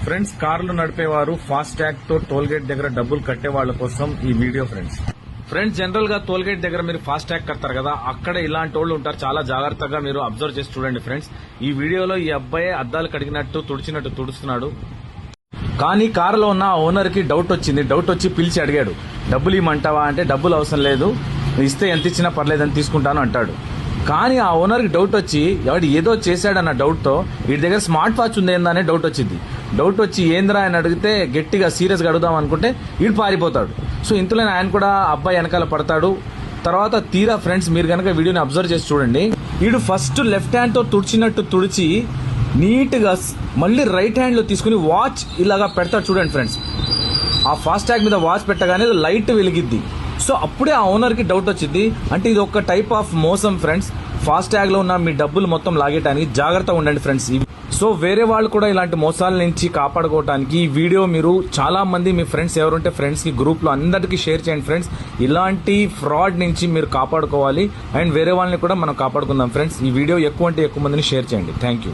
Friends, కార్లు నడిపేవారు fast tag తో toll gate దగ్గర డబ్బులు కట్టే వాళ్ళ కోసం ఈ వీడియో. ఫ్రెండ్స్ జనరల్ గా టోల్ గేట్ దగ్గర మీరు ఫాస్ట్ ట్యాగ్ కడతారు కదా, అక్కడ ఇలాంటి వాళ్ళు ఉంటారు. చాలా జాగ్రత్తగా మీరు అబ్జర్వ్ చేసి చూడండి ఫ్రెండ్స్. ఈ వీడియోలో ఈ అబ్బాయి అద్దాలు కడిగినట్టు తుడిచినట్టు తుడుస్తున్నాడు. కానీ కారులో ఉన్న ఓనర్ కి డౌట్ వచ్చి పిలిచి అడిగాడు, డబ్బులు ఇమ్మంటావా అంటే డబ్బులు అవసరం లేదు, ఇస్తే ఎంత ఇచ్చినా పర్లేదని తీసుకుంటాను అంటాడు. కానీ ఆ ఓనర్ కి డౌట్ వచ్చి ఎవడు ఏదో చేశాడన్న డౌట్ తో వీడి దగ్గర స్మార్ట్ వాచ్ ఉందేందనే డౌట్ వచ్చి ఏంద్రా అని అడిగితే గట్టిగా సీరియస్ గా అడుగుదాం అనుకుంటే వీడు పారిపోతాడు. సో ఇంతలోనే ఆయన కూడా అబ్బాయి వెనకాల పడతాడు. తర్వాత తీరా ఫ్రెండ్స్ మీరు కనుక వీడియోని అబ్జర్వ్ చేసి చూడండి, వీడు ఫస్ట్ లెఫ్ట్ హ్యాండ్ తో తుడిచినట్టు తుడిచి నీట్ గా మళ్ళీ రైట్ హ్యాండ్ లో తీసుకుని వాచ్ ఇలాగా పెడతాడు. చూడండి ఫ్రెండ్స్, ఆ ఫాస్ట్ ట్యాగ్ మీద వాచ్ పెట్టగానే లైట్ వెలిగిద్ది. సో అప్పుడే ఆ ఓనర్ కి డౌట్ వచ్చింది. అంటే ఇది ఒక టైప్ ఆఫ్ మోసం ఫ్రెండ్స్. ఫాస్ట్ ట్యాగ్ లో ఉన్న మీ డబ్బులు మొత్తం లాగేయడానికి జాగ్రత్తగా ఉండండి ఫ్రెండ్స్. సో వేరే వాళ్ళు కూడా ఇలాంటి మోసాల నుంచి కాపాడుకోవడానికి ఈ వీడియో మీరు చాలా మంది మీ ఫ్రెండ్స్ ఎవరుంటే ఫ్రెండ్స్ కి గ్రూప్ లో అందరికీ షేర్ చేయండి ఫ్రెండ్స్. ఇలాంటి ఫ్రాడ్ నుంచి మీరు కాపాడుకోవాలి అండ్ వేరే వాళ్ళని కూడా మనం కాపాడుకుందాం ఫ్రెండ్స్. ఈ వీడియో ఎక్కువ మందిని షేర్ చేయండి. Thank you.